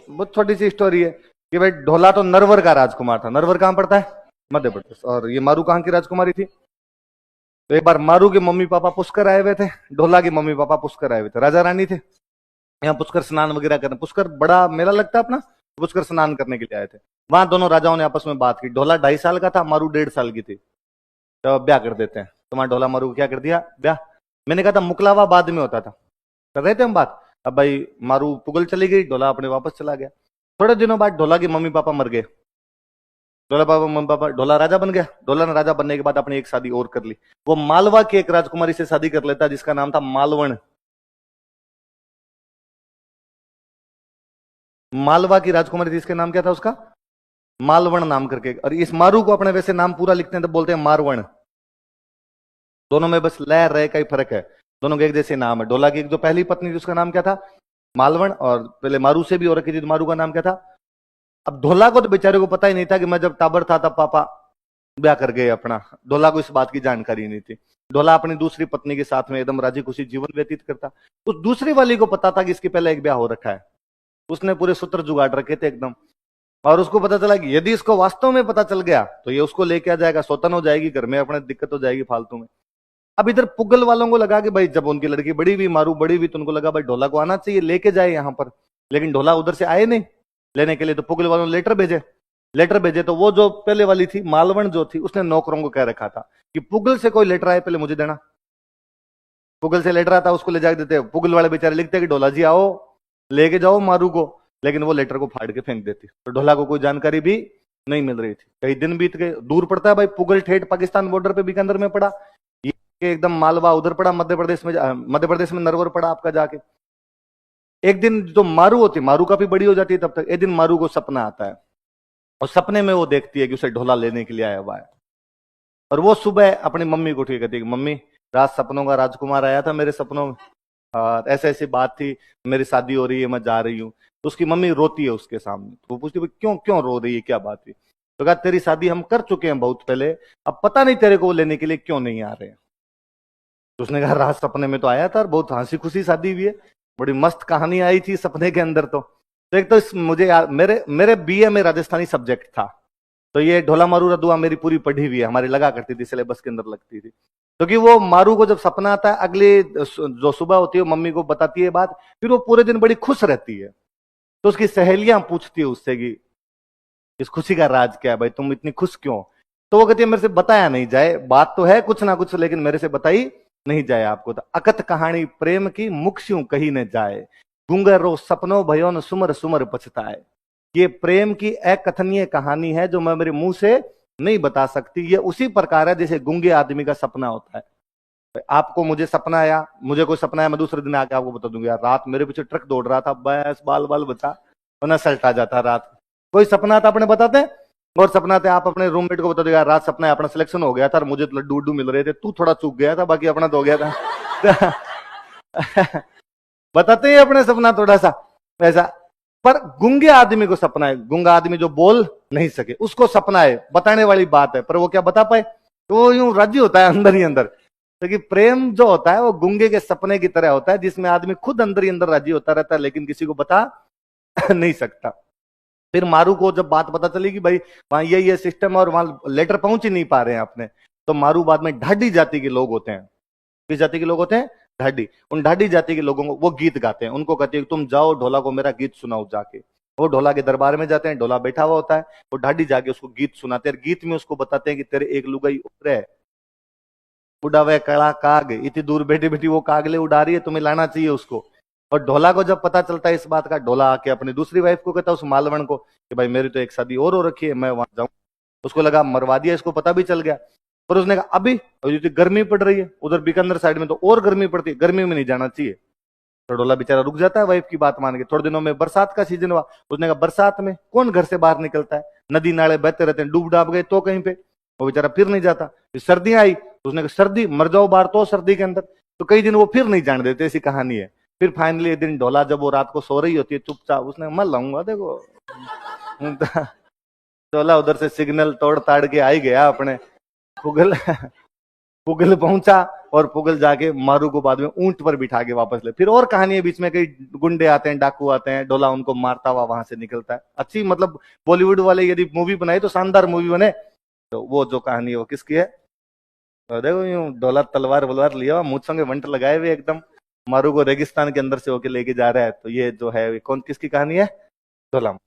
बहुत छोटी सी स्टोरी है कि भाई ढोला तो नरवर का राजकुमार था। नरवर कहां पड़ता है? मध्य प्रदेश। और ये मारू कहां की राजकुमारी थी? तो एक बार मारू के मम्मी पापा पुष्कर आए हुए थे, ढोला के मम्मी पापा पुष्कर आए हुए थे, राजा रानी थे यहाँ पुष्कर स्नान वगैरह करने। पुष्कर बड़ा मेला लगता है अपना, पुष्कर स्नान करने के लिए आए थे। वहां दोनों राजाओं ने आपस में बात की। ढोला 2.5 साल का था, मारू 1.5 साल की थी। तो ब्याह कर देते हैं। तुम्हारा ढोला मारू को क्या कर दिया? ब्याह। मैंने कहा था मुकलावा बाद में होता था, कर रहे थे हम बात। अब भाई मारू पुगल चली गई, ढोला अपने वापस चला गया। थोड़े दिनों बाद ढोला के मम्मी पापा मर गए। ढोला राजा बन गया। ढोला ने राजा बनने के बाद अपनी एक शादी और कर ली। वो मालवा की एक राजकुमारी से शादी कर लेता जिसका नाम था मालवण। मालवा की राजकुमारी थी, इसका नाम क्या था उसका? मालवण नाम करके। और इस मारू को अपने वैसे नाम पूरा लिखते हैं तो बोलते हैं मारवण। दोनों में बस लय रय का ही फर्क है, दोनों के एक जैसे नाम है। ढोला की एक जो पहली पत्नी थी उसका नाम क्या था? मालवण। और पहले मारू से भी और रखी थी, तो मारू का नाम क्या था? अब ढोला को तो बेचारे को पता ही नहीं था कि मैं जब टाबर था तब पापा ब्याह कर गए अपना। ढोला को इस बात की जानकारी नहीं थी। ढोला अपनी दूसरी पत्नी के साथ में एकदम राजी खुशी जीवन व्यतीत करता। उस दूसरी वाली को पता था कि इसके पहले एक ब्याह हो रखा है, उसने पूरे सूत्र जुगाड़ रखे थे एकदम। और उसको पता चला कि यदि इसको वास्तव में पता चल गया तो ये उसको लेके आ जाएगा, सौतन हो जाएगी, घर में अपने दिक्कत हो जाएगी फालतू में। अब इधर पुगल वालों को लगा कि भाई जब उनकी लड़की बड़ी हुई, मारू बड़ी हुई, तो उनको लगा भाई ढोला को आना चाहिए, लेके जाए यहाँ पर। लेकिन ढोला उधर से आए नहीं लेने के लिए। तो पुगल वालों ने लेटर भेजे। तो वो जो पहले वाली थी मालवण जो थी, उसने नौकरों को कह रखा था कि पुगल से कोई लेटर आए पहले मुझे देना। पुगल से लेटर आता उसको ले जाके देते। पुगल वाले बेचारे लिखते कि ढोला जी आओ लेके जाओ मारू को, लेकिन वो लेटर को फाड़ के फेंक देती। तो ढोला को कोई जानकारी भी नहीं मिल रही थी। कई दिन बीत गए, दूर पड़ता है भाई पुगल, ठेठ पाकिस्तान बॉर्डर पे बीकानेर में पड़ा, ये एकदम मालवा उधर पड़ा, मध्य प्रदेश में नरवर पड़ा आपका जाके। एक दिन जो मारू होती, मारू काफी बड़ी हो जाती है तब तक, एक दिन मारू को सपना आता है और सपने में वो देखती है कि उसे ढोला लेने के लिए आया हुआ है। और वो सुबह अपनी मम्मी को उठी कहती है कि मम्मी रात सपनों का राजकुमार आया था मेरे सपनों में, ऐसे ऐसी बात थी, मेरी शादी हो रही है, मैं जा रही हूँ। तो उसकी मम्मी रोती है उसके सामने। तो वो पूछती है क्यों क्यों रो रही है, क्या बात है? तो कहा तेरी शादी हम कर चुके हैं बहुत पहले, अब पता नहीं तेरे को वो लेने के लिए क्यों नहीं आ रहे हैं। तो उसने कहा रात सपने में तो आया था और बहुत हंसी खुशी शादी हुई है, बड़ी मस्त कहानी आई थी सपने के अंदर। तो एक तो मुझे मेरे मेरे बीए में राजस्थानी सब्जेक्ट था, तो ये ढोला मारू रदुआ मेरी पूरी पढ़ी हुई है, हमारी लगा करती थी, सिलेबस के अंदर लगती थी। क्योंकि वो मारू को जब सपना आता है, अगले जो सुबह होती है मम्मी को बताती है बात, फिर वो पूरे दिन बड़ी खुश रहती है। तो उसकी सहेलियां पूछती है उससे कि इस खुशी का राज क्या है भाई, तुम इतनी खुश क्यों? तो वो कहती है मेरे से बताया नहीं जाए, बात तो है कुछ ना कुछ, लेकिन मेरे से बताई नहीं जाए आपको। तो अकथ कहानी प्रेम की मुक्स्यों कही न जाए, गुंगरो सपनों भयो न सुमर सुमर पछताए। ये प्रेम की अकथनीय कहानी है जो मैं मेरे मुंह से नहीं बता सकती। ये उसी प्रकार है जैसे गूंगे आदमी का सपना होता है। आपको मुझे सपना आया, मुझे कोई सपना है, मैं दूसरे दिन आके आपको बता दूंगा यार रात मेरे पीछे ट्रक दौड़ रहा था, बस बाल बाल बचा वरना सल्टा जाता रात। कोई सपना था अपने बताते हैं, और सपना था आप अपने रूममेट को बता दो यार रात सपना है अपना सिलेक्शन हो गया था और मुझे तो लड्डू उड्डू मिल रहे थे, तू थोड़ा चूक गया था, बाकी अपना तो हो गया था। बताते हैं अपने सपना थोड़ा सा वैसा। पर गूंगे आदमी को सपना है, गूंगा आदमी जो बोल नहीं सके उसको सपना है, बताने वाली बात है, पर वो क्या बता पाए? तो वो यूं राजी होता है अंदर ही अंदर। क्योंकि प्रेम जो होता है वो गूंगे के सपने की तरह होता है, जिसमें आदमी खुद अंदर ही अंदर राजी होता रहता है लेकिन किसी को बता नहीं सकता। फिर मारू को जब बात पता चली कि भाई वहां ये सिस्टम है और वहां लेटर पहुंच ही नहीं पा रहे हैं अपने, तो मारू बाद में ढाडी जाति के लोग होते हैं। किस जाति के लोग होते हैं? ढाडी। उन ढाडी जाति के लोगों को वो गीत गाते हैं, उनको कहते हैं तुम जाओ ढोला को मेरा गीत सुनाओ जाके। वो ढोला के दरबार में जाते हैं, ढोला बैठा हुआ होता है, वो ढाडी जाके उसको गीत सुनाते हैं। गीत में उसको बताते हैं कि तेरे एक लुगाई उतरे उड़ावे कड़ा काग, इतनी दूर बैठी बैठी वो कागले उड़ा रही है, तुम्हें लाना चाहिए उसको। और ढोला को जब पता चलता है इस बात का, ढोला आके अपनी दूसरी वाइफ को कहता है उस मालवण को कि भाई मेरी तो एक शादी और हो रखी है, मैं वहां जाऊं। उसको लगा मरवा दिया, इसको पता भी चल गया। पर उसने कहा अभी गर्मी पड़ रही है उधर बीकानेर साइड में, तो और गर्मी पड़ती है, गर्मी में नहीं जाना चाहिए। तो ढोला बेचारा रुक जाता है वाइफ की बात मान के। थोड़े दिनों में बरसात का सीजन हुआ, उसने कहा बरसात में कौन घर से बाहर निकलता है, नदी नाले बहते रहते हैं, डूब डाब गए तो कहीं पे, वो बेचारा फिर नहीं जाता। सर्दियां आई तो उसने कहा सर्दी मर जाओ बाहर तो सर्दी के अंदर, तो कई दिन वो फिर नहीं जाने देते, ऐसी कहानी है। फिर फाइनली एक दिन ढोला जब वो रात को सो रही होती है चुपचाप, उसने मैं लाऊंगा देखो। ढोला उधर से सिग्नल तोड़ ताड़ के आई गया अपने पुगल पुगल पहुंचा और पुगल जाके मारू को बाद में ऊंट पर बिठा के वापस ले। फिर और कहानी है बीच में, कई गुंडे आते हैं, डाकू आते हैं, ढोला उनको मारता हुआ वहां से निकलता है। अच्छी मतलब बॉलीवुड वाले यदि मूवी बनाई तो शानदार मूवी बने। तो वो जो कहानी है वो किसकी है? तो देखो यूं ढोला तलवार वलवार लिया हुआ, मुंह संगे वंट लगाए हुए एकदम, मारू को रेगिस्तान के अंदर से होके लेके जा रहा है। तो ये जो है कौन किसकी कहानी है? ढोला।